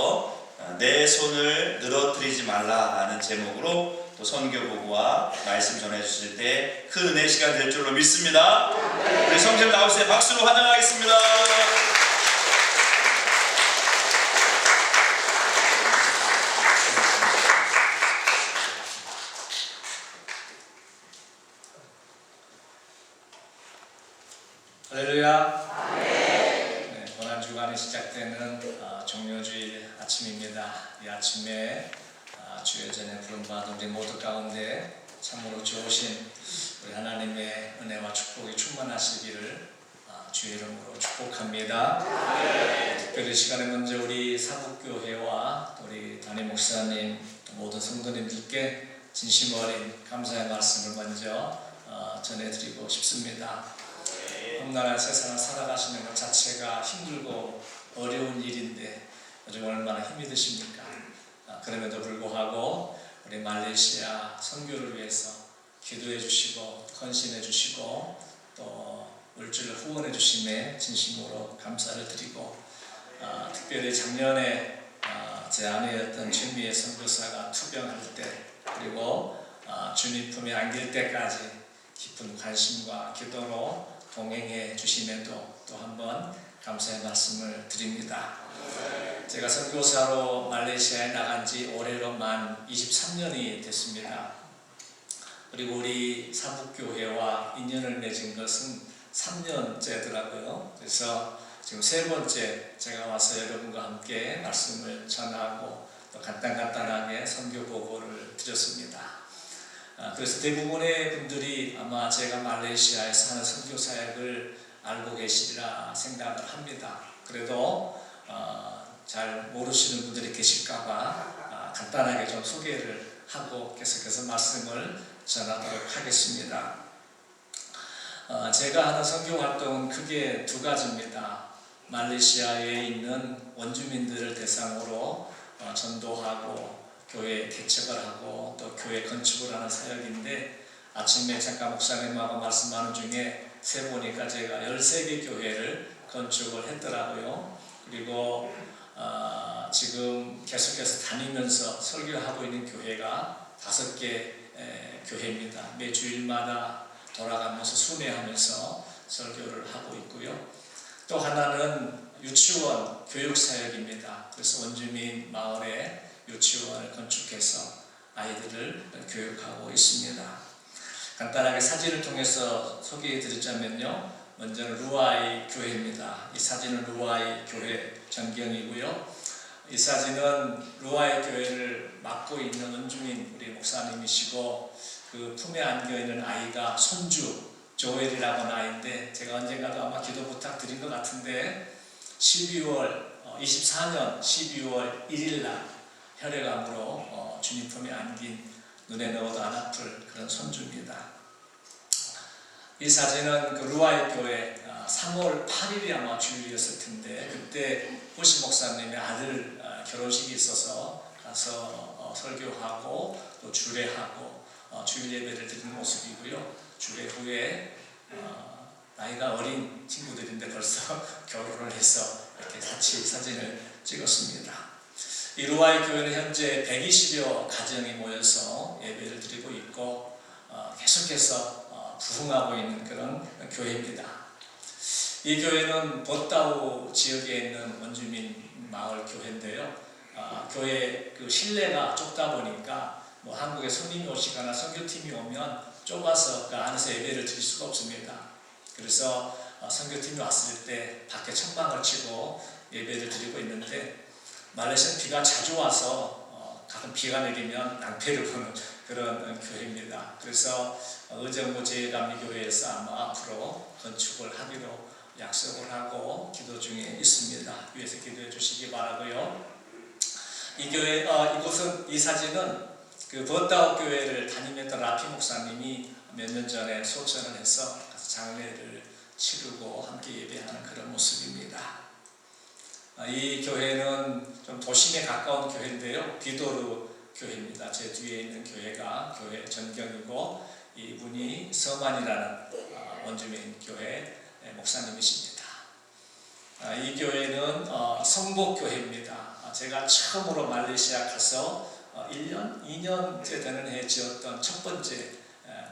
위해서 내 손을 늘어뜨리지 말라라는 제목으로 또 선교 보고와 말씀 전해 주실 때 큰 은혜 시간 될 줄로 믿습니다. 우리 성도님 나오세요. 박수로 환영하겠습니다. 할렐루야. 네, 고난주간에 시작되는 종료주일 아침입니다. 이 아침에 주의 전에 부름받은 우리 모두 가운데 참으로 좋으신 우리 하나님의 은혜와 축복이 충만하시기를 주의 이름으로 축복합니다. 특별히 시간에 먼저 우리 사북교회와 우리 담임 목사님 또 모든 성도님들께 진심 어린 감사의 말씀을 먼저 전해드리고 싶습니다. 험난한 세상을 살아가시는 것 자체가 힘들고 어려운 일인데 요즘 얼마나 힘이 드십니까? 그럼에도 불구하고 우리 말레이시아 선교를 위해서 기도해 주시고 헌신해 주시고 또 물질을 후원해 주심에 진심으로 감사를 드리고 특별히 작년에 제 아내였던 최미애 선교사가 투병할 때 그리고 주님 품에 안길 때까지 깊은 관심과 기도로 동행해 주심에도 또 한번 감사의 말씀을 드립니다. 제가 선교사로 말레이시아에 나간 지 올해로 만 23년이 됐습니다. 그리고 우리 사북교회와 인연을 맺은 것은 3년째더라고요. 그래서 지금 세 번째 제가 와서 여러분과 함께 말씀을 전하고 또 간단하게 선교 보고를 드렸습니다. 그래서 대부분의 분들이 아마 제가 말레이시아에서 하는 선교 사역을 알고 계시리라 생각을 합니다. 그래도 잘 모르시는 분들이 계실까봐 간단하게 좀 소개를 하고 계속해서 말씀을 전하도록 하겠습니다. 제가 하는 선교 활동은 크게 두 가지입니다. 말레이시아에 있는 원주민들을 대상으로 전도하고 교회 개척을 하고 또 교회 건축을 하는 사역인데 아침에 잠깐 목사님하고 말씀하는 중에 세보니까 제가 13개 교회를 건축을 했더라고요. 그리고 지금 계속해서 다니면서 설교하고 있는 교회가 5개 교회입니다. 매 주일마다 돌아가면서 순회하면서 설교를 하고 있고요. 또 하나는 유치원 교육사역입니다. 그래서 원주민 마을에 유치원을 건축해서 아이들을 교육하고 있습니다. 간단하게 사진을 통해서 소개해 드리자면요. 먼저는 루아이 교회입니다. 이 사진은 루아이 교회 전경이고요. 이 사진은 루아이 교회를 맡고 있는 원주민 우리 목사님이시고 그 품에 안겨 있는 아이가 손주 조엘이라고 하는 아이인데 제가 언젠가도 아마 기도 부탁드린 것 같은데 24년 12월 1일 날 혈액암으로 주님 품에 안긴 눈에 넣어도 안 아플 그런 손주입니다. 이 사진은 그 루아이 교회 3월 8일이 아마 주일이었을 텐데 그때 호시 목사님의 아들 결혼식이 있어서 가서 설교하고 또 주례하고 주일 예배를 드리는 모습이고요. 주례 후에 나이가 어린 친구들인데 벌써 결혼을 해서 이렇게 같이 사진을 찍었습니다. 이 루아이 교회는 현재 120여 가정이 모여서 예배를 드리고 있고 계속해서 부흥하고 있는 그런 교회입니다. 이 교회는 보따우 지역에 있는 원주민 마을 교회인데요. 교회 그 실내가 좁다 보니까 뭐 한국에 손님이 오시거나 선교팀이 오면 좁아서 그 안에서 예배를 드릴 수가 없습니다. 그래서 선교팀이 왔을 때 밖에 천막을 치고 예배를 드리고 있는데 말레이시아는 비가 자주 와서 가끔 비가 내리면 낭패를 보는 그런 교회입니다. 그래서 의정부 제1감리교회에서 아마 앞으로 건축을 하기로 약속을 하고 기도 중에 있습니다. 위에서 기도해 주시기 바라고요. 이 교회, 이 사진은 그 버따우 교회를 담임했던 라피 목사님이 몇 년 전에 소천을 해서 장례를 치르고 함께 예배하는 그런 모습입니다. 이 교회는 좀 도심에 가까운 교회인데요. 비도르 교회입니다. 제 뒤에 있는 교회가 교회 전경이고 이분이 서만이라는 원주민 교회 목사님이십니다. 이 교회는 성복교회입니다. 제가 처음으로 말레이시아 가서 1년, 2년째 되는 해에 지었던 첫 번째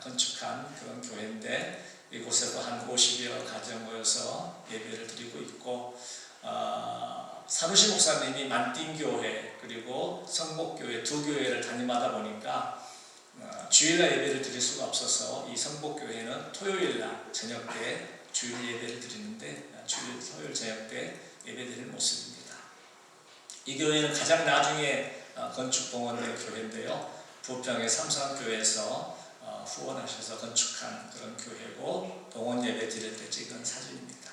건축한 그런 교회인데, 이곳에도 한 50여 가정 모여서 예배를 드리고 있고, 사루시 목사님이 만띵교회 그리고 성복교회 두 교회를 담임하다 보니까 주일날 예배를 드릴 수가 없어서 이 성복교회는 토요일날 저녁 때 주일 예배를 드리는데, 토요일 저녁 때 예배 드리는 모습입니다. 이 교회는 가장 나중에 건축봉헌된 교회인데요, 부평의 삼성교회에서 후원하셔서 건축한 그런 교회고, 봉헌 예배 드릴 때 찍은 사진입니다.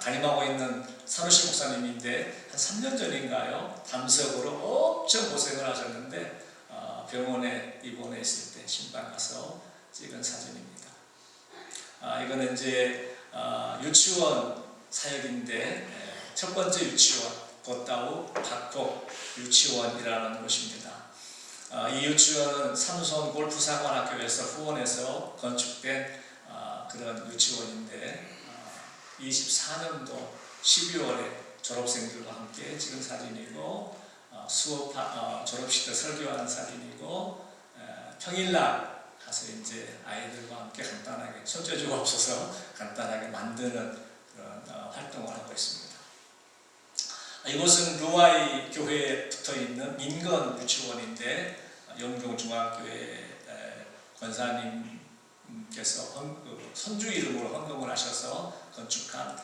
담임하고 있는 사루시 목사님인데 한 3년 전인가요? 담석으로 엄청 고생을 하셨는데 병원에 입원해 있을 때 신방 가서 찍은 사진입니다. 이거는 이제 유치원 사역인데, 첫 번째 유치원 보따우 박곡 유치원이라는 곳입니다. 이 유치원은 삼손 골프사관학교에서 후원해서 건축된 그런 유치원인데, 24년도 12월에 졸업생들과 함께 찍은 사진이고, 졸업식 때 설교하는 사진이고, 평일날 가서 이제 아이들과 함께 간단하게, 손재주가 없어서 간단하게 만드는 그런 활동을 하고 있습니다. 이곳은 루아이 교회에 붙어 있는 민건 유치원인데, 영종중앙교회 권사님께서 선주 이름으로 헌금을 하셔서 건축한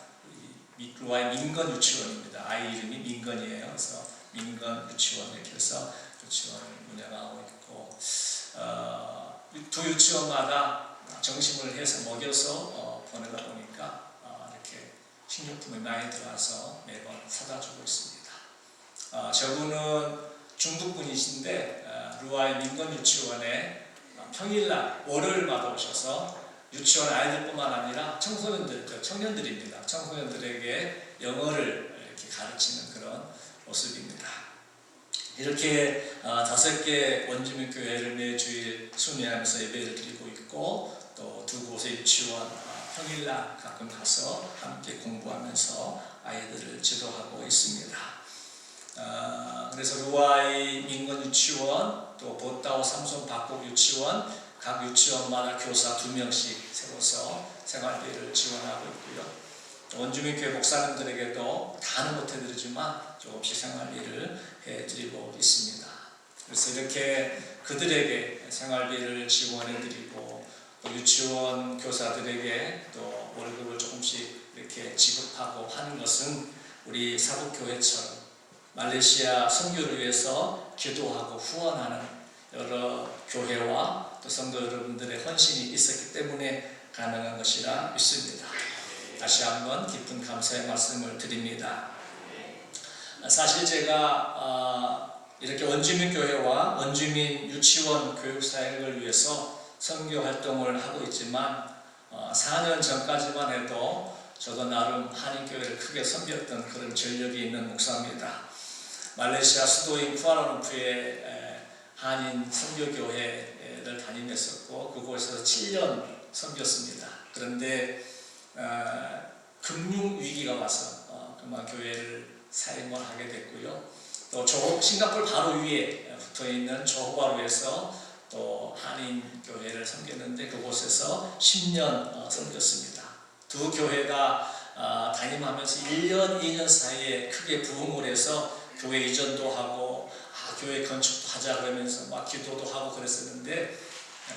루아이 민건 유치원입니다. 아이 이름이 민건이에요. 그래서 민건 유치원 이렇게 해서 유치원을 운영하고 있고, 두 유치원마다 정심을 해서 먹여서 보내다 보니까 이렇게 식료품이 많이 들어와서 매번 사다 주고 있습니다. 저분은 중국분이신데 루아이 민건 유치원에 평일날 월요일마다 오셔서 유치원 아이들뿐만 아니라 청년들입니다. 청소년들에게 영어를 이렇게 가르치는 그런 모습입니다. 이렇게 5개 원주민 교회를 매주일 순회하면서 예배를 드리고 있고, 또 두 곳의 유치원 평일날 가끔 가서 함께 공부하면서 아이들을 지도하고 있습니다. 그래서 루아이 민건 유치원, 또 보따오 삼손 박곡 유치원, 각 유치원마다 교사 2명씩 세워서 생활비를 지원하고 있고요. 원주민 교회 목사님들에게도 다는 못해드리지만 조금씩 생활비를 해드리고 있습니다. 그래서 이렇게 그들에게 생활비를 지원해드리고, 또 유치원 교사들에게 또 월급을 조금씩 이렇게 지급하고 하는 것은 우리 사북교회처럼 말레이시아 선교를 위해서 기도하고 후원하는 여러 교회와 또 성도 여러분들의 헌신이 있었기 때문에 가능한 것이라 믿습니다. 다시 한번 깊은 감사의 말씀을 드립니다. 사실 제가 이렇게 원주민 교회와 원주민 유치원 교육 사역을 위해서 선교 활동을 하고 있지만, 4년 전까지만 해도 저도 나름 한인교회를 크게 섬겼던 그런 전력이 있는 목사입니다. 말레이시아 수도인 쿠알라룸푸르의 한인 선교교회를 다니면서 그곳에서 7년 섬겼습니다. 그런데 금융위기가 와서 그만 교회를 사임을 하게 됐고요. 또 싱가포르 바로 위에 붙어있는 조호바루에서 또 한인교회를 섬겼는데, 그곳에서 10년 섬겼습니다. 두 교회가 담임하면서 1년, 2년 사이에 크게 부흥을 해서 교회 이전도 하고 교회 건축도 하자 그러면서 막 기도도 하고 그랬었는데,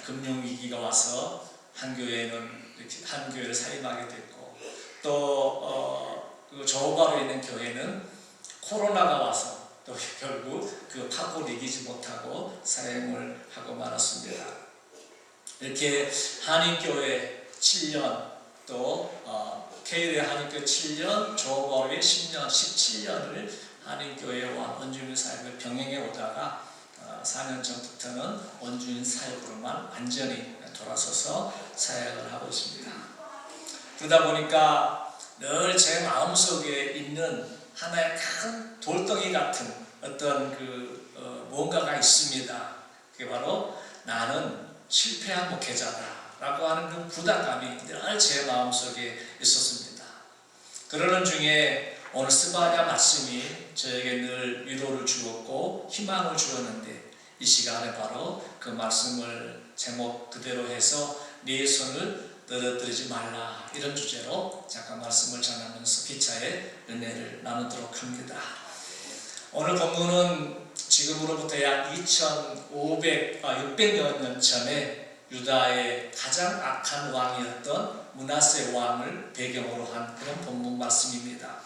금융위기가 와서 한 교회는 이렇게 한 교회를 사임하게 됐고, 또 그 조호바루에 있는 교회는 코로나가 와서 또 결국 그 파고를 이기지 못하고 사임을 하고 말았습니다. 이렇게 한인교회 7년, 또 케이르 한인교회 7년, 조호바루에 10년, 17년을 한인교회와 원주민 사역을 병행해 오다가 4년 전부터는 원주민 사역으로만 완전히 돌아서서 사역을 하고 있습니다. 그러다 보니까 늘 제 마음속에 있는 하나의 큰 돌덩이 같은 어떤 뭔가가 있습니다. 그게 바로 나는 실패한 목회자다 라고 하는 그 부담감이 늘 제 마음속에 있었습니다. 그러는 중에 오늘 스바냐 말씀이 저에게 늘 위로를 주었고 희망을 주었는데 이 시간에 바로 그 말씀을 제목 그대로 해서 네 손을 늘어뜨리지 말라, 이런 주제로 잠깐 말씀을 전하면서 기차의 은혜를 나누도록 합니다. 오늘 본문은 지금으로부터 약 600여 년 전에 유다의 가장 악한 왕이었던 므낫세 왕을 배경으로 한 그런 본문 말씀입니다.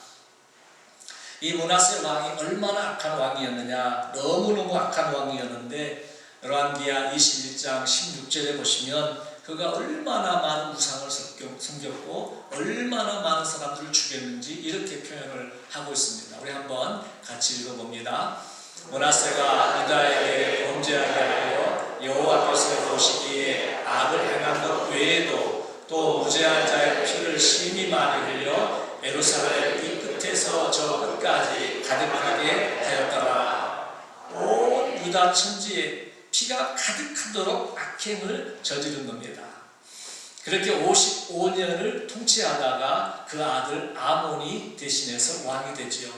이 므낫세 왕이 얼마나 악한 왕이었느냐, 너무너무 악한 왕이었는데 열왕기하 21장 16절에 보시면 그가 얼마나 많은 우상을 섬겼고 얼마나 많은 사람들을 죽였는지 이렇게 표현을 하고 있습니다. 우리 한번 같이 읽어봅니다. 므낫세가 유다에게 범죄하게 하여 여호와께서 보시기에 악을 행한 것 외에도 또 무죄한 자의 피를 심히 많이 흘려 예루살렘 이 끝에서 저 끝까지 가득하게 하였더라. 온 유다 천지에 피가 가득하도록 악행을 저지른 겁니다. 그렇게 55년을 통치하다가 그 아들 아몬이 대신해서 왕이 되지요.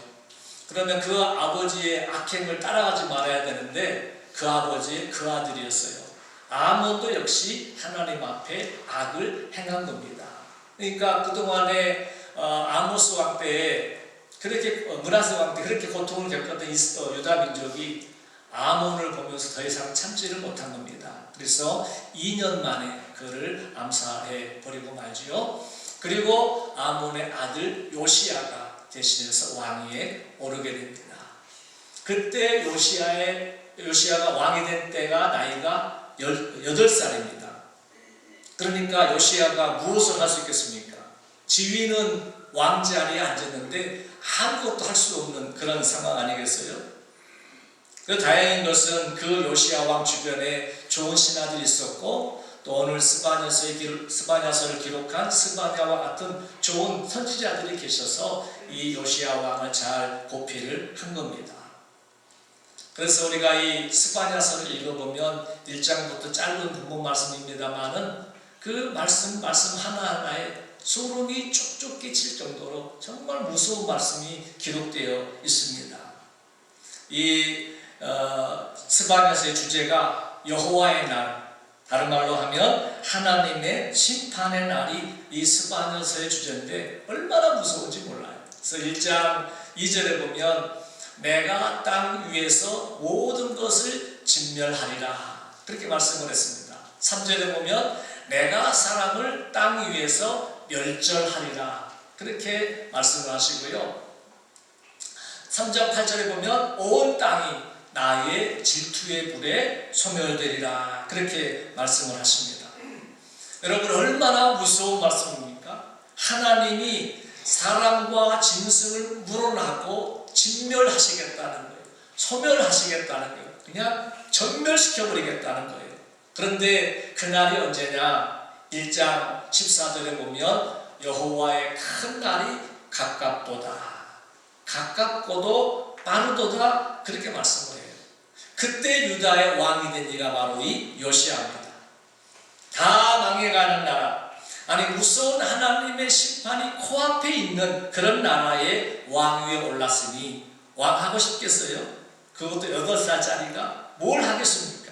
그러면 그 아버지의 악행을 따라가지 말아야 되는데 그 아버지의 그 아들이었어요. 아몬도 역시 하나님 앞에 악을 행한 겁니다. 그러니까 그동안에 아모스 왕 때에 그렇게 므낫세 왕 때 그렇게 고통을 겪었던 유다 민족이 아몬을 보면서 더 이상 참지를 못한 겁니다. 그래서 2년 만에 그를 암살해 버리고 말지요. 그리고 아몬의 아들 요시야가 대신해서 왕위에 오르게 됩니다. 그때 요시야가 왕이 된 때가 나이가 18살입니다. 그러니까 요시야가 무엇을 할 수 있겠습니까? 지위는 왕 자리에 앉았는데 아무것도 할 수 없는 그런 상황 아니겠어요? 그 다행인 것은 그 요시야 왕 주변에 좋은 신하들이 있었고 또 오늘 스바냐서를 기록한 스바냐와 같은 좋은 선지자들이 계셔서 이 요시야 왕을 잘 보필을 한 겁니다. 그래서 우리가 이 스바냐서를 읽어보면 1장부터 짧은 부분 말씀입니다만은 그 말씀 하나하나에 소름이 쭉 끼칠 정도로 정말 무서운 말씀이 기록되어 있습니다. 이 스바냐서의 주제가 여호와의 날, 다른 말로 하면 하나님의 심판의 날이 이 스바냐서의 주제인데 얼마나 무서운지 몰라요. 그래서 1장 2절에 보면 내가 땅 위에서 모든 것을 진멸하리라, 그렇게 말씀을 했습니다. 3절에 보면 내가 사람을 땅 위에서 멸절하리라, 그렇게 말씀을 하시고요. 3장 8절에 보면 온 땅이 나의 질투의 불에 소멸되리라, 그렇게 말씀을 하십니다. 여러분, 얼마나 무서운 말씀입니까? 하나님이 사람과 짐승을 물어나고 진멸하시겠다는 거예요. 소멸하시겠다는 거예요. 그냥 전멸시켜버리겠다는 거예요. 그런데 그날이 언제냐? 1장 14절에 보면 여호와의 큰 날이 가깝도다, 가깝고도 빠르도다, 그렇게 말씀을 해요. 그때 유다의 왕이 된 이가 바로 이 요시야입니다. 다 망해가는 나라, 아니 무서운 하나님의 심판이 코앞에 있는 그런 나라의 왕위에 올랐으니 왕하고 싶겠어요? 그것도 8살짜리가 뭘 하겠습니까?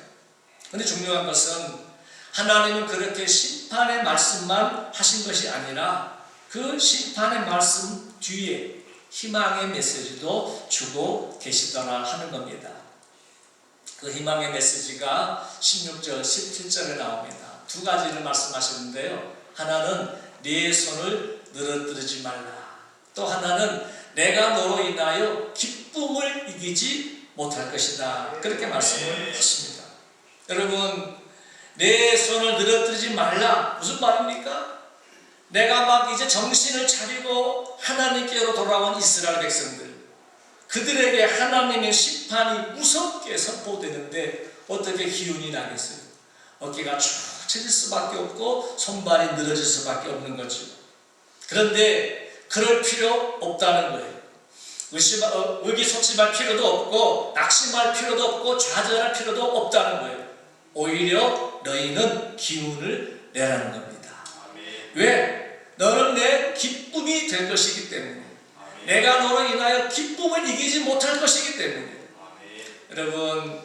그런데 중요한 것은 하나님은 그렇게 심판의 말씀만 하신 것이 아니라 그 심판의 말씀 뒤에 희망의 메시지도 주고 계시더라 하는 겁니다. 그 희망의 메시지가 16절, 17절에 나옵니다. 두 가지를 말씀하시는데요. 하나는 네 손을 늘어뜨리지 말라. 또 하나는 내가 너로 인하여 기쁨을 이기지 못할 것이다. 그렇게 말씀을 하십니다. 여러분, 내 손을 늘어뜨리지 말라. 무슨 말입니까? 내가 막 이제 정신을 차리고 하나님께로 돌아온 이스라엘 백성들, 그들에게 하나님의 심판이 무섭게 선포되는데 어떻게 기운이 나겠어요? 어깨가 쭉 처질 수밖에 없고 손발이 늘어질 수밖에 없는 거죠. 그런데 그럴 필요 없다는 거예요. 의기소침할 필요도 없고 낙심할 필요도 없고 좌절할 필요도 없다는 거예요. 오히려 너희는 기운을 내라는 겁니다. 왜? 너는 내 기쁨이 될 것이기 때문에. 내가 너로 인하여 기쁨을 이기지 못할 것이기 때문에. 여러분,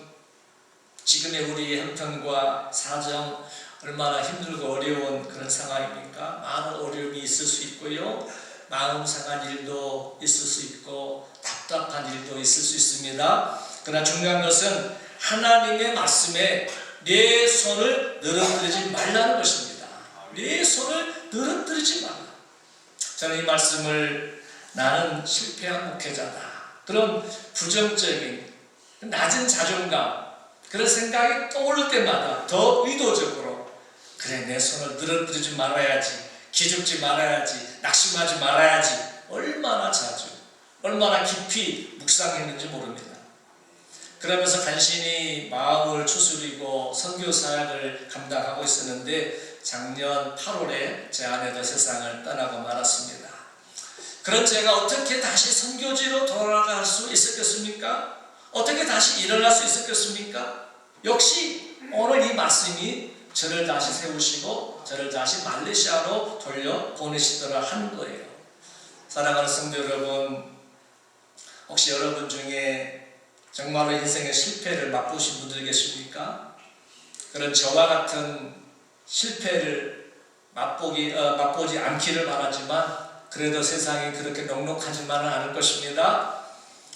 지금의 우리의 형편과 사정 얼마나 힘들고 어려운 그런 상황입니까? 많은 어려움이 있을 수 있고요, 마음 상한 일도 있을 수 있고 답답한 일도 있을 수 있습니다. 그러나 중요한 것은 하나님의 말씀에 내 손을 늘어뜨리지 말라는 것입니다. 내 손을 늘어뜨리지 말라. 저는 이 말씀을 나는 실패한 목회자다, 그런 부정적인 낮은 자존감, 그런 생각이 떠오를 때마다 더 의도적으로, 그래, 내 손을 늘어뜨리지 말아야지, 기죽지 말아야지, 낙심하지 말아야지, 얼마나 자주, 얼마나 깊이 묵상했는지 모릅니다. 그러면서 간신히 마음을 추스리고 선교 사역을 감당하고 있었는데 작년 8월에 제 아내도 세상을 떠나고 말았습니다. 그런 제가 어떻게 다시 선교지로 돌아갈 수 있었겠습니까? 어떻게 다시 일어날 수 있었겠습니까? 역시 오늘 이 말씀이 저를 다시 세우시고 저를 다시 말레이시아로 돌려 보내시더라 한 거예요. 사랑하는 성도 여러분, 혹시 여러분 중에 정말로 인생의 실패를 맛보신 분들 계십니까? 그런 저와 같은 실패를 맛보지 않기를 바라지만 그래도 세상이 그렇게 녹록하지만은 않을 것입니다.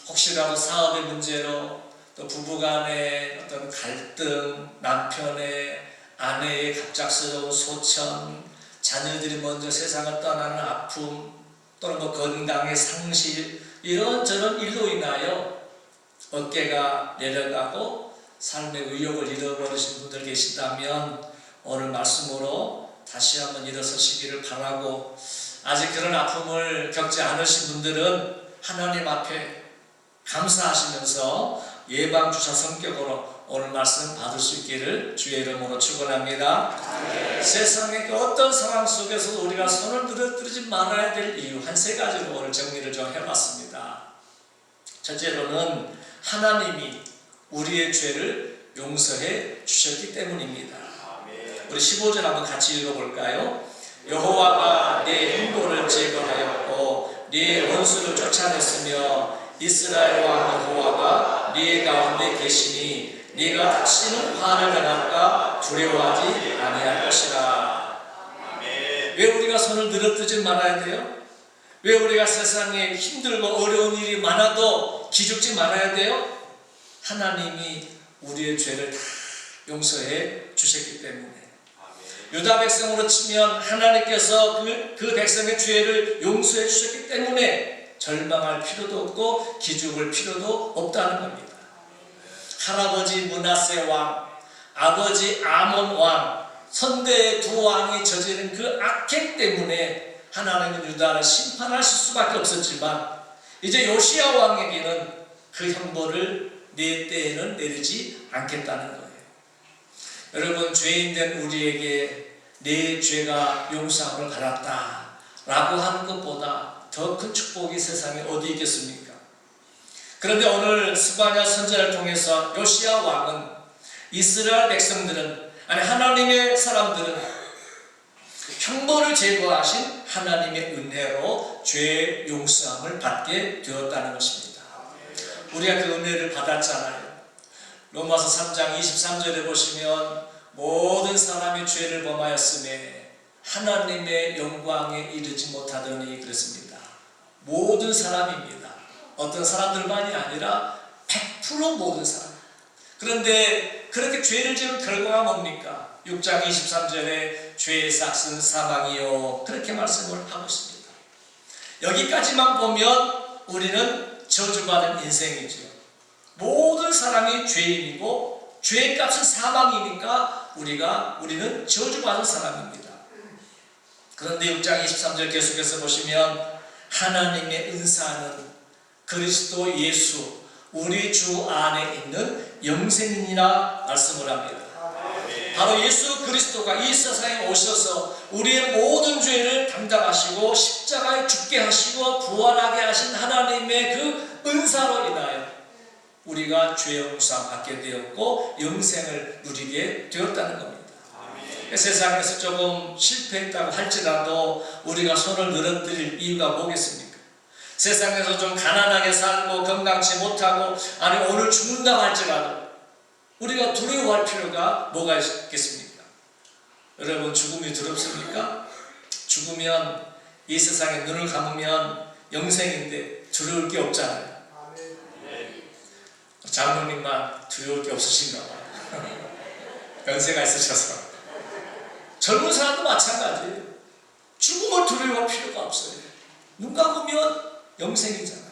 혹시라도 사업의 문제로, 또 부부간의 어떤 갈등, 남편의, 아내의 갑작스러운 소천, 자녀들이 먼저 세상을 떠나는 아픔, 또는 건강의 상실, 이런저런 일로 인하여 어깨가 내려가고 삶의 의욕을 잃어버리신 분들 계시다면 오늘 말씀으로 다시 한번 일어서시기를 바라고, 아직 그런 아픔을 겪지 않으신 분들은 하나님 앞에 감사하시면서 예방주사 성격으로 오늘 말씀 받을 수 있기를 주의 이름으로 축원합니다. 세상의 그 어떤 상황 속에서도 우리가 손을 늘어뜨리지 말아야 될 이유 한 세 가지로 오늘 정리를 좀 해봤습니다. 첫째로는 하나님이 우리의 죄를 용서해 주셨기 때문입니다. 우리 15절 한번 같이 읽어볼까요? 여호와가 네 행보를 제거하였고 네 원수를 쫓아냈으며 이스라엘 왕 여호와가 네 가운데 계시니 네가 다시는 화를 당할까 두려워하지 아니할 것이라. 왜 우리가 손을 늘어뜨리지 말아야 돼요? 왜 우리가 세상에 힘들고 어려운 일이 많아도 기죽지 말아야 돼요? 하나님이 우리의 죄를 다 용서해 주셨기 때문에. 유다 백성으로 치면 하나님께서 그 백성의 죄를 용서해 주셨기 때문에 절망할 필요도 없고 기죽을 필요도 없다는 겁니다. 할아버지 므낫세 왕, 아버지 아몬 왕, 선대의 두 왕이 저지른 그 악행 때문에 하나님은 유다를 심판하실 수밖에 없었지만 이제 요시야 왕에게는 그 형벌을 내 때에는 내리지 않겠다는 거예요. 여러분, 죄인된 우리에게 내 죄가 용서함을 받았다 라고 하는 것보다 더 큰 축복이 세상에 어디 있겠습니까? 그런데 오늘 스바냐 선지자를 통해서 요시야 왕은 이스라엘 백성들은, 아니 하나님의 사람들은 형벌을 제거하신 하나님의 은혜로 죄 용서함을 받게 되었다는 것입니다. 우리가 그 은혜를 받았잖아요. 로마서 3장 23절에 보시면 모든 사람이 죄를 범하였음에 하나님의 영광에 이르지 못하더니 그랬습니다. 모든 사람입니다. 어떤 사람들만이 아니라 100% 모든 사람. 그런데 그렇게 죄를 지은 결과가 뭡니까? 6장 23절에 죄의 삭은 사망이요, 그렇게 말씀을 하고 있습니다. 여기까지만 보면 우리는 저주받은 인생이죠. 모든 사람이 죄인이고 죄의 값은 사망이니까 우리는 저주받은 사람입니다. 그런데 6장 23절 계속해서 보시면 하나님의 은사는 그리스도 예수 우리 주 안에 있는 영생이니라 말씀을 합니다. 바로 예수 그리스도가 이 세상에 오셔서 우리의 모든 죄를 담당하시고 십자가에 죽게 하시고 부활하게 하신 하나님의 그 은사로 인하여 우리가 죄 용서 받게 되었고 영생을 누리게 되었다는 겁니다. 세상에서 조금 실패했다고 할지라도 우리가 손을 늘어뜨릴 이유가 뭐겠습니까? 세상에서 좀 가난하게 살고 건강치 못하고 아니 오늘 죽는다 할지라도 우리가 두려워할 필요가 뭐가 있겠습니까? 여러분 장롱이 두렵습니까? 죽으면 이 세상에 눈을 감으면 영생인데 두려울 게 없잖아요. 장로님만 두려울 게 없으신가 봐요. 연세가 있으셔서. 젊은 사람도 마찬가지예요. 죽음을 두려워할 필요가 없어요. 눈 감으면 영생이잖아요.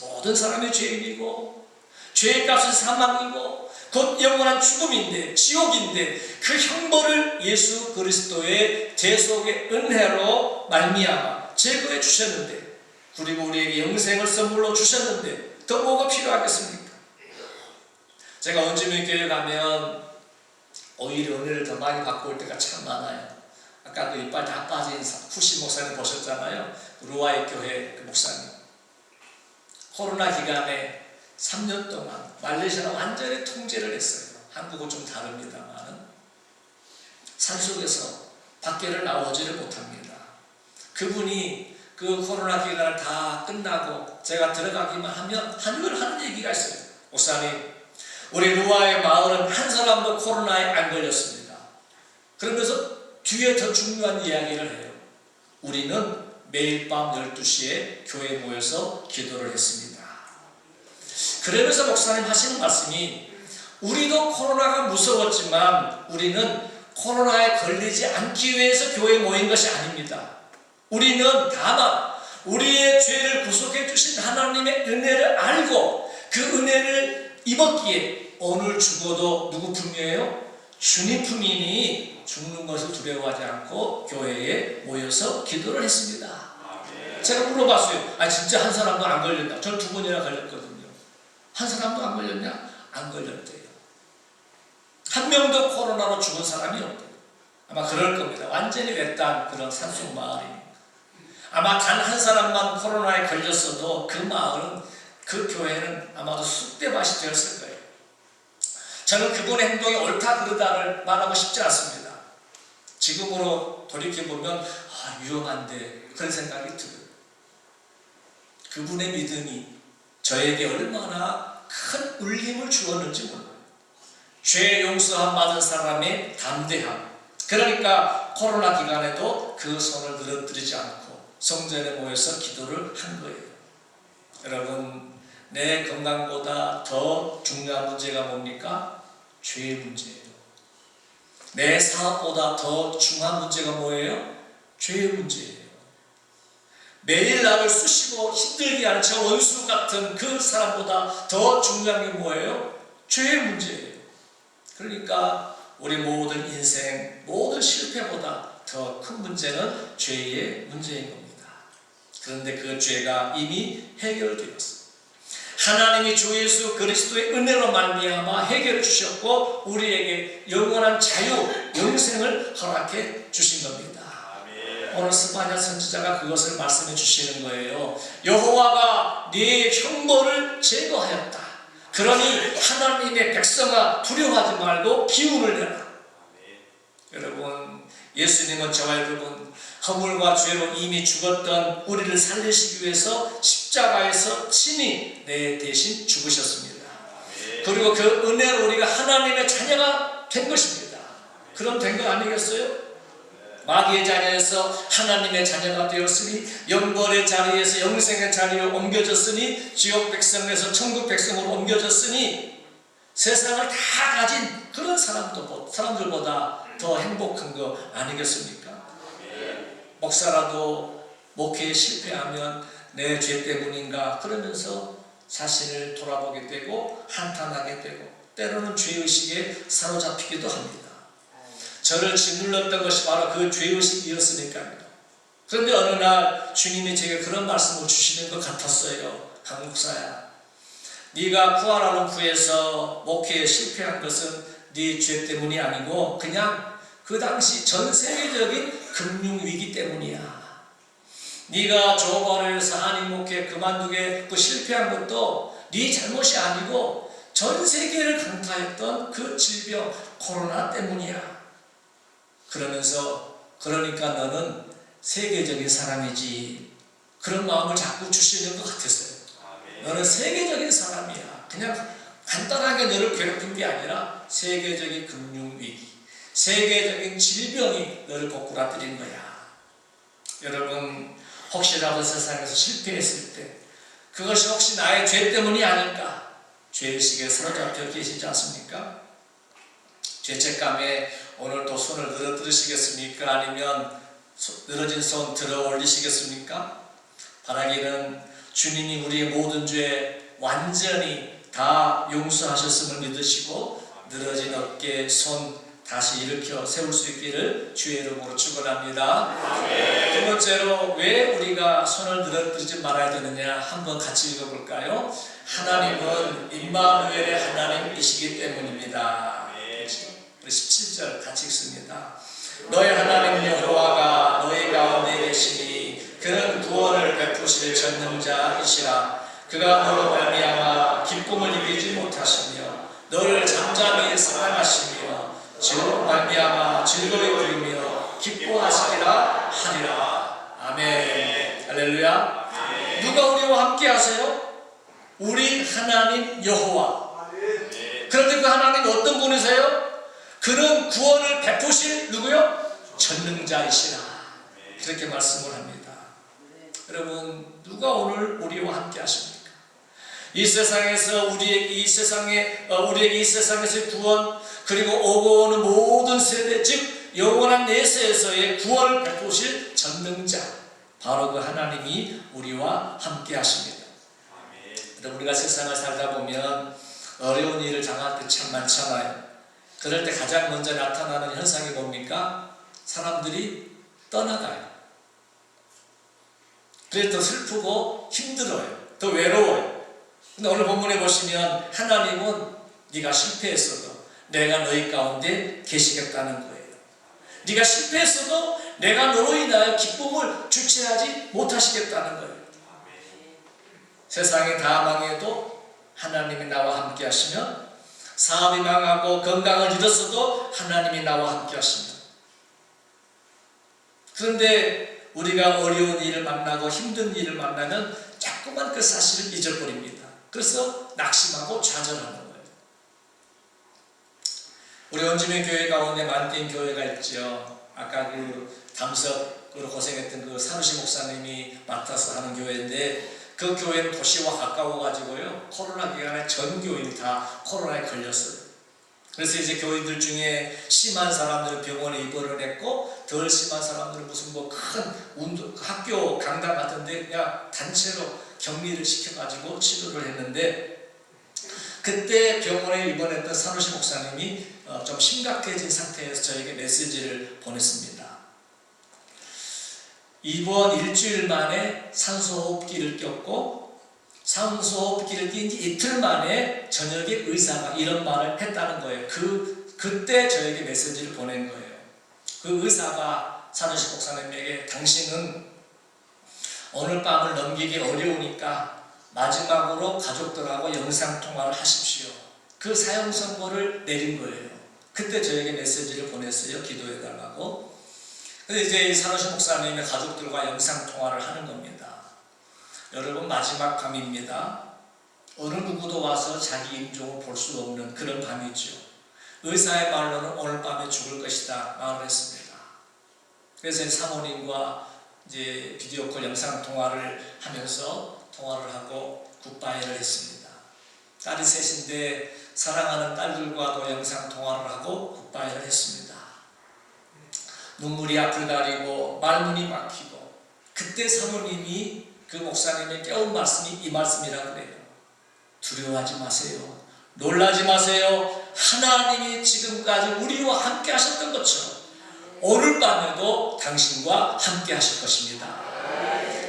모든 사람이 죄인이고 죄의 값은 사망이고 곧 영원한 죽음인데 지옥인데 그 형벌을 예수 그리스도의 대속의 은혜로 말미암아 제거해 주셨는데 그리고 우리에게 영생을 선물로 주셨는데 더 뭐가 필요하겠습니까? 제가 원주민 교회 가면 오히려 은혜를 더 많이 받고 올 때가 참 많아요. 아까 그 이빨 다 빠진 후시 목사님 보셨잖아요. 루아의 교회 그 목사님. 코로나 기간에 3년 동안 말레이시아는 완전히 통제를 했어요. 한국은 좀 다릅니다만 산속에서 밖에를 나오지를 못합니다. 그분이 그 코로나 기간을 다 끝나고 제가 들어가기만 하면 한글 하는 얘기가 있어요. 목사님, 우리 루아의 마을은 한 사람도 코로나에 안 걸렸습니다. 그러면서 뒤에 더 중요한 이야기를 해요. 우리는 매일 밤 12시에 교회에 모여서 기도를 했습니다. 그러면서 목사님 하시는 말씀이 우리도 코로나가 무서웠지만 우리는 코로나에 걸리지 않기 위해서 교회에 모인 것이 아닙니다. 우리는 다만 우리의 죄를 구속해 주신 하나님의 은혜를 알고 그 은혜를 입었기에 오늘 죽어도 누구 품이에요? 주님 품이니 죽는 것을 두려워하지 않고 교회에 모여서 기도를 했습니다. 제가 물어봤어요. 아 진짜 한 사람도 안 걸렸나? 전 2번이나 걸렸거든요. 한 사람도 안 걸렸냐? 안 걸렸대요. 한 명도 코로나로 죽은 사람이 없대요. 아마 그럴 겁니다. 완전히 외딴 그런 산속 마을이니까. 아마 단 한 사람만 코로나에 걸렸어도 그 마을은 그 교회는 아마도 쑥대밭이 되었을 거예요. 저는 그분의 행동이 옳다 그르다를 말하고 싶지 않습니다. 지금으로 돌이켜보면 위험한데 그런 생각이 들어요. 그분의 믿음이 저에게 얼마나 큰 울림을 주었는지 몰라요. 죄 용서함 받은 사람의 담대함. 그러니까 코로나 기간에도 그 손을 늘어뜨리지 않고 성전에 모여서 기도를 한 거예요. 여러분, 내 건강보다 더 중요한 문제가 뭡니까? 죄의 문제예요. 내 사업보다 더 중요한 문제가 뭐예요? 죄의 문제예요. 매일 나를 쑤시고 힘들게 하는 저 원수 같은 그 사람보다 더 중요한 게 뭐예요? 죄의 문제예요. 그러니까 우리 모든 인생, 모든 실패보다 더 큰 문제는 죄의 문제인 겁니다. 그런데 그 죄가 이미 해결되었어요. 하나님이 주 예수 그리스도의 은혜로 말미암아 해결해 주셨고 우리에게 영원한 자유, 영생을 허락해 주신 겁니다. 오늘 스바냐 선지자가 그것을 말씀해 주시는 거예요. 여호와가 네 형벌을 제거하였다. 그러니 하나님의 백성아 두려워하지 말고 기운을 내라. 여러분, 예수님은 저와 여러분 허물과 죄로 이미 죽었던 우리를 살리시기 위해서 십자가에서 친히 내 대신 죽으셨습니다. 그리고 그 은혜로 우리가 하나님의 자녀가 된 것입니다. 그럼 된 거 아니겠어요? 마귀의 자녀에서 하나님의 자녀가 되었으니 영벌의 자리에서 영생의 자리로 옮겨졌으니 지옥 백성에서 천국 백성으로 옮겨졌으니 세상을 다 가진 그런 사람들보다 더 행복한 거 아니겠습니까? 목사라도 목회에 실패하면 내 죄 때문인가 그러면서 자신을 돌아보게 되고 한탄하게 되고 때로는 죄의식에 사로잡히기도 합니다. 저를 짓눌렀던 것이 바로 그 죄의식이었으니까요. 그런데 어느 날 주님이 제게 그런 말씀을 주시는 것 같았어요. 강 목사야, 네가 구하라는 구에서 목회에 실패한 것은 네 죄 때문이 아니고 그냥 그 당시 전 세계적인 금융위기 때문이야. 네가 조건에서 한인 목회 그만두게 그 실패한 것도 네 잘못이 아니고 전 세계를 강타했던 그 질병 코로나 때문이야. 그러면서 그러니까 너는 세계적인 사람이지. 그런 마음을 자꾸 주시는 것 같았어요. 너는 세계적인 사람이야. 그냥 간단하게 너를 괴롭힌 게 아니라 세계적인 금융위기, 세계적인 질병이 너를 고꾸라뜨린 거야. 여러분, 혹시라도 세상에서 실패했을 때 그것이 혹시 나의 죄 때문이 아닐까? 죄의식에 사로잡혀 계시지 않습니까? 죄책감에 오늘 또 손을 늘어뜨리시겠습니까? 아니면 늘어진 손 들어 올리시겠습니까? 바라기는 주님이 우리의 모든 죄 완전히 다 용서하셨음을 믿으시고 늘어진 어깨, 손 다시 일으켜 세울 수 있기를 주의 이름으로 축원합니다. 두 번째로 왜 우리가 손을 늘어뜨리지 말아야 되느냐 한번 같이 읽어볼까요? 하나님은 임마누엘의 하나님이시기 때문입니다. 우리 17절 같이 읽습니다. 너희 하나님 여호와가 너희 가운데 계시니 그는 구원을 베푸실 전능자이시라. 그가 너로 말미암아 기쁨을 이기지 못하시며 너를 잠잠히 사랑하시며 즉 말미암아 즐거이 부르며 기뻐하시리라 하리라. 아멘. 할렐루야. 누가 우리와 함께 하세요? 우리 하나님 여호와. 그런데 그 하나님이 어떤 분이세요? 그는 구원을 베푸실 누구요? 전능자이시라. 그렇게 말씀을 합니다. 여러분, 누가 오늘 우리와 함께 하십니까? 이 세상에서 우리에게 이 세상에서의 구원, 그리고 오고 오는 모든 세대, 즉 영원한 내세에서의 구원을 베푸실 전능자, 바로 그 하나님이 우리와 함께 하십니다. 여러분, 우리가 세상을 살다 보면 어려운 일을 당할 때 참 많잖아요. 그럴 때 가장 먼저 나타나는 현상이 뭡니까? 사람들이 떠나가요. 그래서 더 슬프고 힘들어요. 더 외로워요. 근데 오늘 본문에 보시면 하나님은 네가 실패했어도 내가 너희 가운데 계시겠다는 거예요. 네가 실패했어도 내가 너로 인하여 기쁨을 주체하지 못하시겠다는 거예요. 세상이 다 망해도 하나님이 나와 함께 하시면, 사업이 망하고 건강을 잃었어도 하나님이 나와 함께 하십니다. 그런데 우리가 어려운 일을 만나고 힘든 일을 만나면 자꾸만 그 사실을 잊어버립니다. 그래서 낙심하고 좌절하는 거예요. 우리 원주민 교회 가운데 만띵 교회가 있죠. 아까 그 담석으로 고생했던 그 사루시 목사님이 맡아서 하는 교회인데, 그 교회는 도시와 가까워가지고요, 코로나 기간에 전 교인이 다 코로나에 걸렸어요. 그래서 이제 교인들 중에 심한 사람들은 병원에 입원을 했고, 덜 심한 사람들은 무슨 뭐 큰 학교 강당 같은데 그냥 단체로 격리를 시켜가지고 치료를 했는데, 그때 병원에 입원했던 사루시 목사님이 좀 심각해진 상태에서 저에게 메시지를 보냈습니다. 이번 일주일 만에 산소호흡기를 꼈고, 산소호흡기를 낀 지 이틀 만에 저녁에 의사가 이런 말을 했다는 거예요. 그때 저에게 메시지를 보낸 거예요. 그 의사가 사루시 목사님에게 당신은 오늘 밤을 넘기기 어려우니까 마지막으로 가족들하고 영상통화를 하십시오. 그 사형 선고를 내린 거예요. 그때 저에게 메시지를 보냈어요. 기도해달라고. 근데 이제 사루시 목사님의 가족들과 영상통화를 하는 겁니다. 여러분, 마지막 밤입니다. 어느 누구도 와서 자기 임종을 볼 수 없는 그런 밤이죠. 의사의 말로는 오늘 밤에 죽을 것이다 말을 했습니다. 그래서 사모님과 이제 비디오콜 영상통화를 하면서 통화를 하고 굿바이를 했습니다. 딸이 셋인데 사랑하는 딸들과도 영상통화를 하고 굿바이를 했습니다. 눈물이 앞을 가리고 말문이 막히고, 그때 사모님이 그 목사님의 깨운 말씀이 이 말씀이라고 그래요. 두려워하지 마세요. 놀라지 마세요. 하나님이 지금까지 우리와 함께 하셨던 것처럼 오늘 밤에도 당신과 함께 하실 것입니다.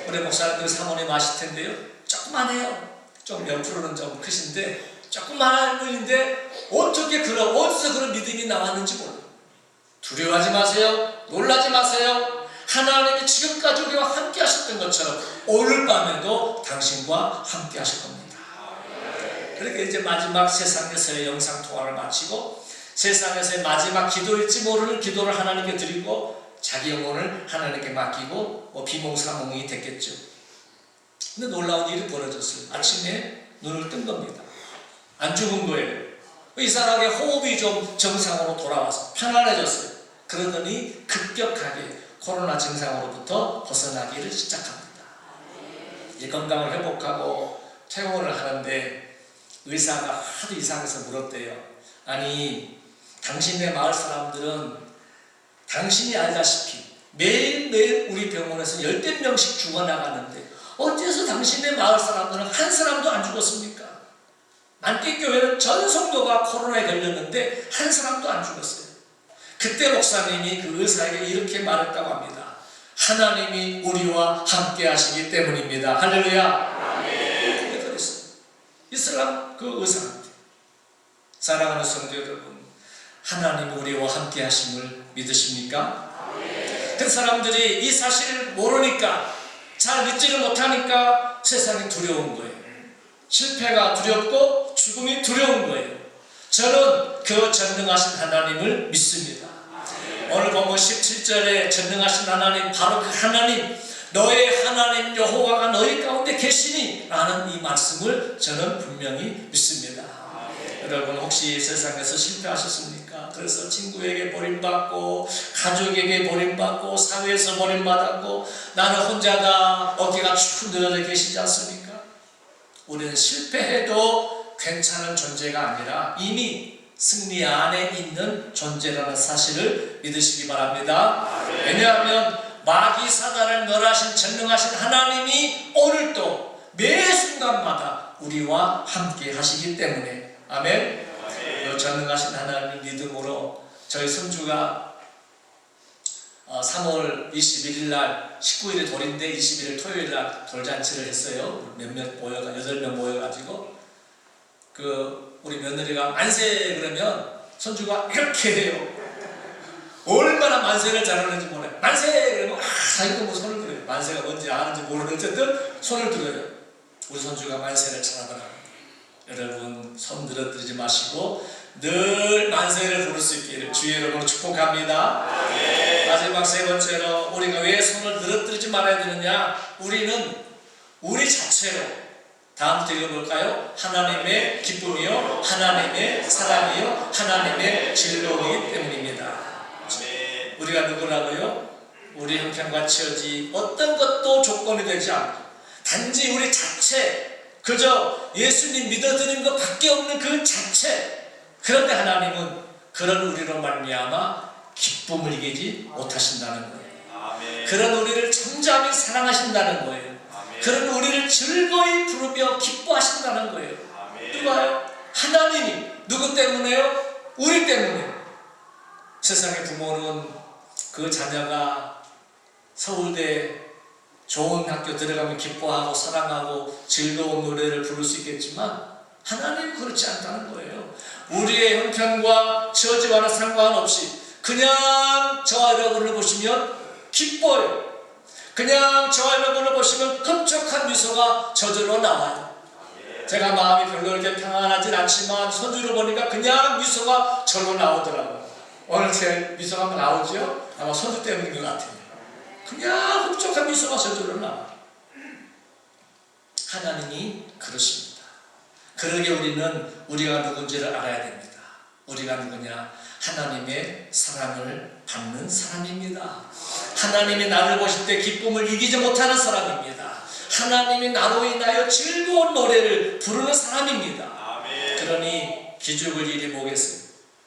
우리 목사님들 사모님 아실 텐데요, 조그만해요. 좀 옆으로는 좀 크신데 조그만한 분인데 어디서 그런 믿음이 나왔는지 몰라요. 두려워하지 마세요. 놀라지 마세요. 하나님이 지금까지 우리와 함께 하셨던 것처럼 오늘 밤에도 당신과 함께 하실 겁니다. 그렇게 이제 마지막 세상에서의 영상통화를 마치고, 세상에서의 마지막 기도일지 모르는 기도를 하나님께 드리고, 자기 영혼을 하나님께 맡기고 비몽사몽이 됐겠죠. 근데 놀라운 일이 벌어졌어요. 아침에 눈을 뜬 겁니다. 안 죽은 거예요. 이상하게 호흡이 좀 정상으로 돌아와서 편안해졌어요. 그러더니 급격하게 코로나 증상으로부터 벗어나기를 시작합니다. 이제 건강을 회복하고 퇴원을 하는데 의사가 하도 이상해서 물었대요. 아니, 당신네 마을 사람들은 당신이 알다시피 매일매일 우리 병원에서 열댓 명씩 죽어나가는데 어째서 당신네 마을 사람들은 한 사람도 안 죽었습니까? 안개교회는 전 성도가 코로나에 걸렸는데 한 사람도 안 죽었어요. 그때 목사님이 그 의사에게 이렇게 말했다고 합니다. 하나님이 우리와 함께 하시기 때문입니다. 할렐루야. 네. 그랬어요. 이슬람 그 의사한테. 사랑하는 성도 여러분, 하나님이 우리와 함께 하심을 믿으십니까? 그 사람들이 이 사실을 모르니까, 잘 믿지를 못하니까 세상이 두려운 거예요. 실패가 두렵고 죽음이 두려운 거예요. 저는 그 전능하신 하나님을 믿습니다. 오늘 본문 17절에 전능하신 하나님, 바로 그 하나님, 너의 하나님 여호와가 너희 가운데 계시니 라는 이 말씀을 저는 분명히 믿습니다. 여러분, 혹시 세상에서 실패하셨습니까? 그래서 친구에게 버림받고 가족에게 버림받고 사회에서 버림받았고 나는 혼자다, 어깨가 축 늘어져 계시지 않습니까? 우리는 실패해도 괜찮은 존재가 아니라 이미 승리 안에 있는 존재라는 사실을 믿으시기 바랍니다. 왜냐하면 마귀 사단을 멸하신 전능하신 하나님이 오늘도 매 순간마다 우리와 함께 하시기 때문에, 아멘. 이 전능하신 하나님 믿음으로 저희 손주가 3월 21일 날 19일에 돌인데 20일 토요일 날 돌잔치를 했어요. 몇몇 모여가 8명 모여가지고 우리 며느리가 만세 그러면 손주가 이렇게 해요. 얼마나 만세를 잘하는지 몰라요. 만세 그러면 자기도 뭐 손을 들어요. 만세가 뭔지 아는지 모르는 어쨌든 손을 들어요. 우리 손주가 만세를 잘하더라고요. 여러분, 손 늘어뜨리지 마시고 늘 만세를 부를 수 있기를 주의 이름으로 축복합니다. 마지막 세 번째로, 우리가 왜 손을 늘어뜨리지 말아야 되느냐? 우리는 우리 자체로, 다음부터 읽어볼까요? 하나님의 기쁨이요, 하나님의 사랑이요, 하나님의 즐거움이기 때문입니다. 우리가 누구라고요? 우리 형편과 처지 어떤 것도 조건이 되지 않고 단지 우리 자체, 그저 예수님 믿어드리는 것 밖에 없는 그 자체. 그런데 하나님은 그런 우리로 말미암아 기쁨을 이기지 못하신다는 거예요. 그런 우리를 잠잠히 사랑하신다는 거예요. 그런 우리를 즐거이 부르며 기뻐하신다는 거예요. 누가요? 하나님이. 누구 때문에요? 우리 때문에. 세상의 부모는 그 자녀가 서울대 좋은 학교 들어가면 기뻐하고 사랑하고 즐거운 노래를 부를 수 있겠지만 하나님은 그렇지 않다는 거예요. 우리의 형편과 처지와는 상관없이 그냥 저와 여러분을 보시면 기뻐요. 그냥 저와 여러분을 보시면 흡족한 미소가 저절로 나와요. 제가 마음이 별로 이렇게 평안하진 않지만 손주를 보니까 그냥 미소가 절로 나오더라고요. 오늘 제 미소가 한번 나오죠? 아마 손주 때문인 것 같아요. 그냥 흡족한 미소가 저절로 나와요. 하나님이 그러십니다. 그러게 우리는 우리가 누군지를 알아야 됩니다. 우리가 누구냐? 하나님의 사랑을 받는 사람입니다. 하나님이 나를 보실 때 기쁨을 이기지 못하는 사람입니다. 하나님이 나로 인하여 즐거운 노래를 부르는 사람입니다. 그러니 기죽을 일이 뭐겠어요?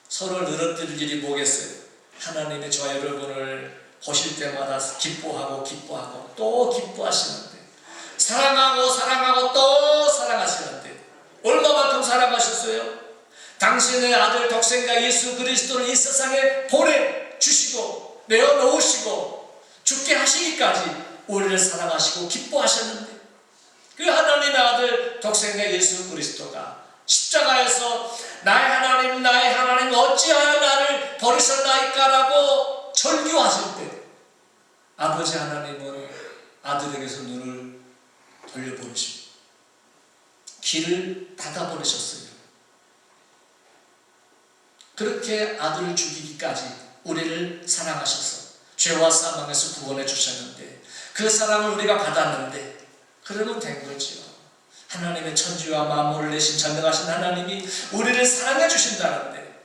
손을 늘어뜨릴 일이 뭐겠어요? 하나님이 저와 여러분을 보실 때마다 기뻐하고 또 기뻐하시는데, 사랑하고 또 사랑하시는데 얼마만큼 사랑하셨어요? 당신의 아들 독생자 예수 그리스도를 이 세상에 보내주시고 내어놓으시고 죽게 하시기까지 우리를 사랑하시고 기뻐하셨는데, 그 하나님의 아들 독생자 예수 그리스도가 십자가에서 나의 하나님 어찌하여 나를 버리셨나이까 라고 절규하실 때 아버지 하나님은 아들에게서 눈을 돌려보내십니다. 길을 닫아버리셨어요. 그렇게 아들을 죽이기까지 우리를 사랑하셔서 죄와 사망에서 구원해 주셨는데, 그 사랑을 우리가 받았는데 그러면 된 거지요. 하나님의 천지와 만물을 내신 전능하신 하나님이 우리를 사랑해 주신다는데,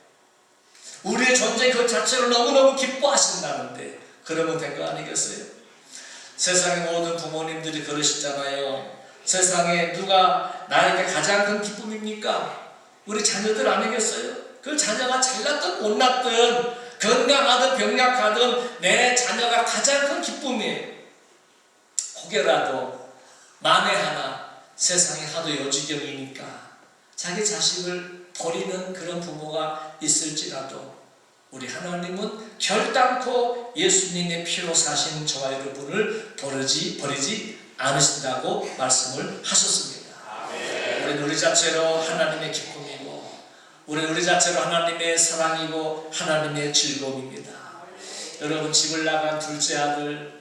우리의 존재 그 자체를 너무너무 기뻐하신다는데, 그러면 된 거 아니겠어요? 세상의 모든 부모님들이 그러시잖아요. 세상에 누가 나에게 가장 큰 기쁨입니까? 우리 자녀들 아니겠어요? 그 자녀가 잘났든 못났든 건강하든 병약하든 내 자녀가 가장 큰 기쁨이에요. 혹여라도 만에 하나 세상이 하도 요지경이니까 자기 자식을 버리는 그런 부모가 있을지라도 우리 하나님은 결단코 예수님의 피로 사신 저와 여러분을 버리지 않으신다고 말씀을 하셨습니다. 우리는 우리 자체로 하나님의 기쁨이고, 우리는 우리 자체로 하나님의 사랑이고 하나님의 즐거움입니다. 여러분, 집을 나간 둘째 아들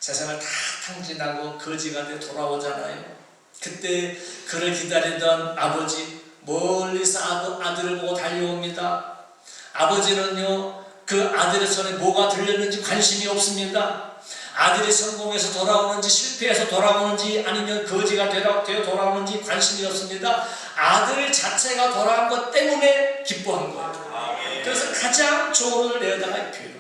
세상을 다 탕진하고 거지가 돼 돌아오잖아요. 그때 그를 기다리던 아버지 멀리서 아들을 보고 달려옵니다. 아버지는요, 그 아들의 손에 뭐가 들렸는지 관심이 없습니다. 아들이 성공해서 돌아오는지 실패해서 돌아오는지 아니면 거지가 되어 돌아오는지 관심이 없습니다. 아들 자체가 돌아온 것 때문에 기뻐한 거예요. 그래서 가장 좋은 옷을 내어다가 입혀요.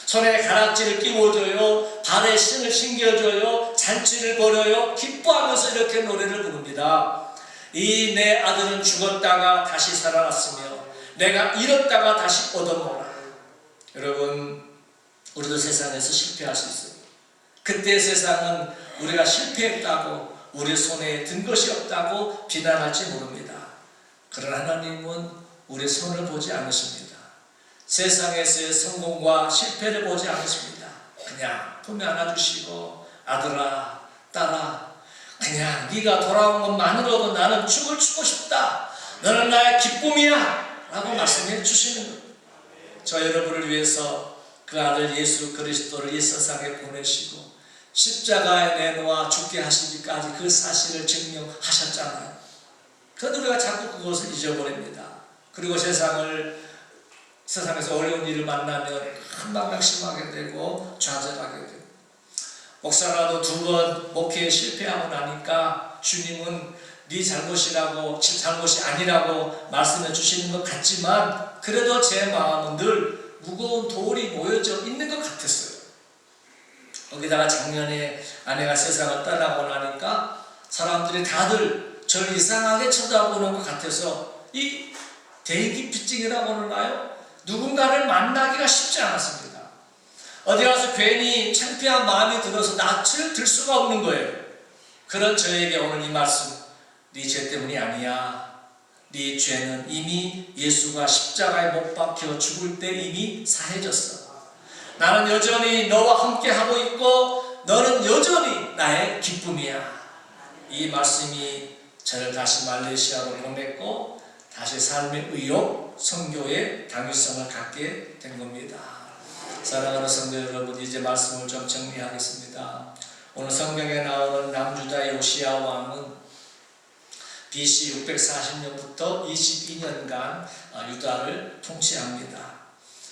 손에 가락지를 끼워줘요. 발에 신을 신겨줘요. 잔치를 벌여요. 기뻐하면서 이렇게 노래를 부릅니다. 이 내 아들은 죽었다가 다시 살아났으며 내가 잃었다가 다시 얻어먹어라. 여러분, 우리도 세상에서 실패할 수 있어요. 그때 세상은 우리가 실패했다고, 우리 손에 든 것이 없다고 비난할지 모릅니다. 그러나 하나님은 우리 손을 보지 않으십니다. 세상에서의 성공과 실패를 보지 않으십니다. 그냥 품에 안아주시고, 아들아, 딸아, 그냥 네가 돌아온 것만으로도 나는 춤을 추고 싶다. 너는 나의 기쁨이야 라고 말씀해 주시는 거예요. 저 여러분을 위해서 그 아들 예수 그리스도를 이 세상에 보내시고 십자가에 내놓아 죽게 하시기까지 그 사실을 증명하셨잖아요. 그런데 우리가 자꾸 그것을 잊어버립니다. 그리고 세상에서 어려운 일을 만나면 금방 낙심하게 되고 좌절하게 되고, 목사라도 2번 목회에 실패하고 나니까 주님은 네 잘못이 아니라고 말씀해 주시는 것 같지만, 그래도 제 마음은 늘 무거운 돌이 놓여져 있는 것 같았어요. 거기다가 작년에 아내가 세상을 떠나고 나니까 사람들이 다들 저를 이상하게 쳐다보는 것 같아서 이 대기피증이라고 하나요? 누군가를 만나기가 쉽지 않았습니다. 어디 가서 괜히 창피한 마음이 들어서 낯을 들 수가 없는 거예요. 그런 저에게 오늘 이 말씀, 네 죄 때문이 아니야. 네 죄는 이미 예수가 십자가에 못 박혀 죽을 때 이미 사해졌어. 나는 여전히 너와 함께 하고 있고 너는 여전히 나의 기쁨이야. 이 말씀이 저를 다시 말레이시아로 보냈고 다시 삶의 의욕, 선교의 당위성을 갖게 된 겁니다. 사랑하는 성도 여러분, 이제 말씀을 좀 정리하겠습니다. 오늘 성경에 나오는 남유다의 요시야 왕은 BC 640년부터 22년간 유다를 통치합니다.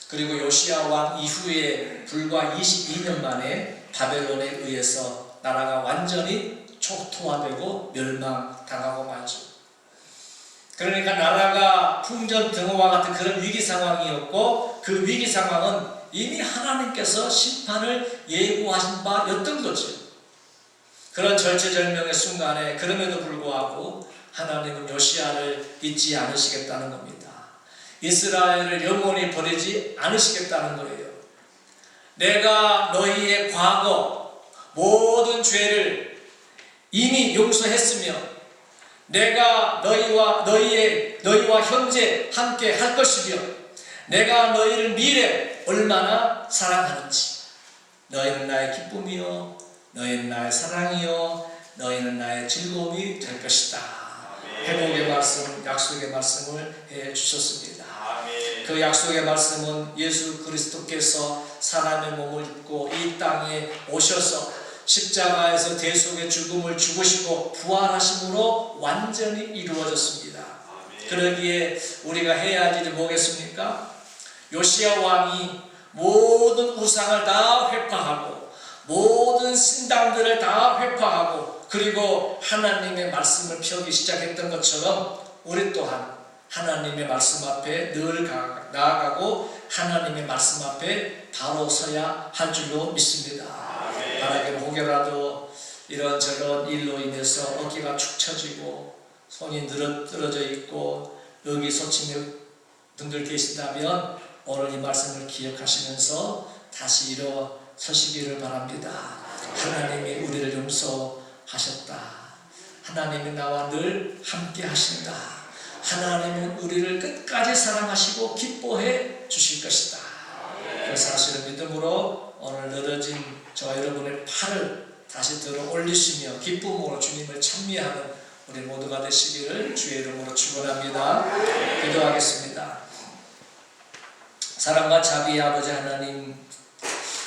그리고 요시야 왕 이후에 불과 22년 만에 바벨론에 의해서 나라가 완전히 초토화되고 멸망당하고 말죠. 그러니까 나라가 풍전등화와 같은 그런 위기 상황이었고, 그 위기 상황은 이미 하나님께서 심판을 예고하신 바였던 거죠. 그런 절체절명의 순간에 그럼에도 불구하고 하나님은 요시야를 잊지 않으시겠다는 겁니다. 이스라엘을 영원히 버리지 않으시겠다는 거예요. 내가 너희의 과거 모든 죄를 이미 용서했으며 내가 너희와 현재 함께 할 것이며 내가 너희를 미래 얼마나 사랑하는지, 너희는 나의 기쁨이요 너희는 나의 사랑이요 너희는 나의 즐거움이 될 것이다. 회복의 말씀, 약속의 말씀을 해주셨습니다. 그 약속의 말씀은 예수 그리스도께서 사람의 몸을 입고 이 땅에 오셔서 십자가에서 대속의 죽음을 죽으시고 부활하심으로 완전히 이루어졌습니다. 그러기에 우리가 해야 할 일이 뭐겠습니까? 요시야 왕이 모든 우상을 다 회파하고 모든 신당들을 다 회파하고 그리고 하나님의 말씀을 펴기 시작했던 것처럼 우리 또한 하나님의 말씀 앞에 늘 나아가고 하나님의 말씀 앞에 바로 서야 할 줄로 믿습니다. 만약에 혹여라도 이런저런 일로 인해서 어깨가 축 처지고 손이 늘어뜨려져 있고 의기소침의 분들 계신다면 오늘 이 말씀을 기억하시면서 다시 일어서시기를 바랍니다. 하나님이 우리를 용서하셨다. 하나님이 나와 늘 함께 하신다. 하나님은 우리를 끝까지 사랑하시고 기뻐해 주실 것이다. 그 사실을 믿음으로 오늘 늘어진 저와 여러분의 팔을 다시 들어 올리시며 기쁨으로 주님을 찬미하는 우리 모두가 되시기를 주의 이름으로 축원합니다. 기도하겠습니다. 사랑과 자비의 아버지 하나님,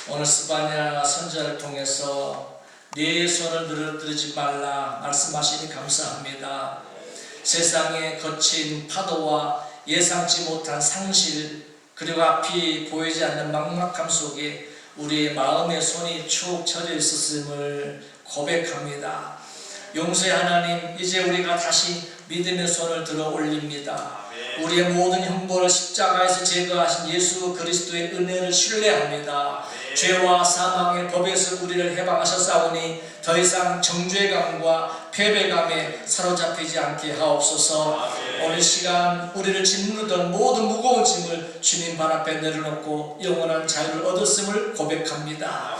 오늘 스바냐 선자를 통해서 네 손을 늘어뜨리지 말라 말씀하시니 감사합니다. 세상의 거친 파도와 예상치 못한 상실 그리고 앞이 보이지 않는 막막함 속에 우리의 마음의 손이 축 처져 있었음을 고백합니다. 용서의 하나님, 이제 우리가 다시 믿음의 손을 들어 올립니다. 우리의 모든 형벌을 십자가에서 제거하신 예수 그리스도의 은혜를 신뢰합니다. 죄와 사망의 법에서 우리를 해방하셨사오니 더 이상 정죄감과 패배감에 사로잡히지 않게 하옵소서. 오늘 시간 우리를 짓누르던 모든 무거운 짐을 주님 발 앞에 내려놓고 영원한 자유를 얻었음을 고백합니다.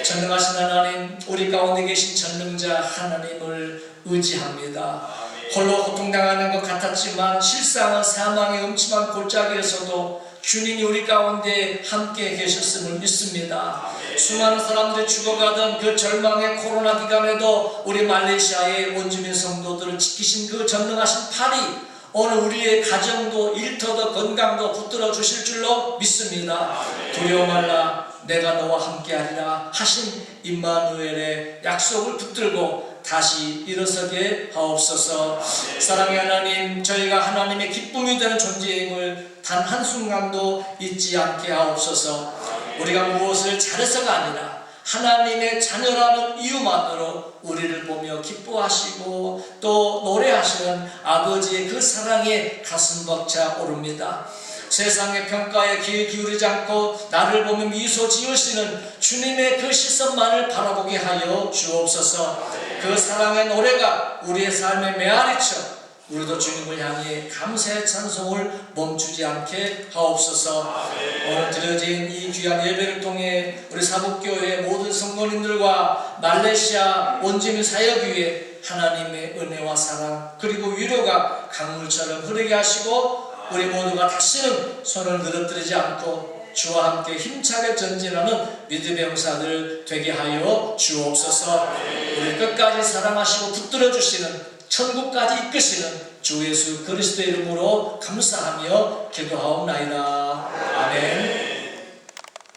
전능하신 하나님, 우리 가운데 계신 전능자 하나님을 의지합니다. 홀로 고통당하는 것 같았지만 실상은 사망의 음침한 골짜기에서도 주님이 우리 가운데 함께 계셨음을 믿습니다. 수많은 사람들이 죽어가던 그 절망의 코로나 기간에도 우리 말레이시아의 원주민 성도들을 지키신 그 전능하신 팔이 오늘 우리의 가정도 일터도 건강도 붙들어 주실 줄로 믿습니다. 두려워 말라, 내가 너와 함께하리라 하신 임마누엘의 약속을 붙들고 다시 일어서게 하옵소서. 사랑의 하나님, 저희가 하나님의 기쁨이 되는 존재임을 단 한순간도 잊지 않게 하옵소서. 우리가 무엇을 잘해서가 아니라 하나님의 자녀라는 이유만으로 우리를 보며 기뻐하시고 또 노래하시는 아버지의 그 사랑에 가슴 벅차 오릅니다. 세상의 평가에 귀 기울이지 않고 나를 보며 미소 지으시는 주님의 그 시선만을 바라보게 하여 주옵소서. 그 사랑의 노래가 우리의 삶의 메아리쳐 우리도 주님을 향해 감사의 찬송을 멈추지 않게 하옵소서. 오늘 드려진 이 귀한 예배를 통해 우리 사복교회 모든 성도님들과 말레이시아 원주민 사역위에 하나님의 은혜와 사랑 그리고 위로가 강물처럼 흐르게 하시고 우리 모두가 다시는 손을 늘어뜨리지 않고 주와 함께 힘차게 전진하는 믿음의 용사들 되게 하여 주옵소서. 우리 끝까지 사랑하시고 붙들어 주시는 천국까지 이끄시는 주 예수 그리스도의 이름으로 감사하며 기도하옵나이다. 아멘.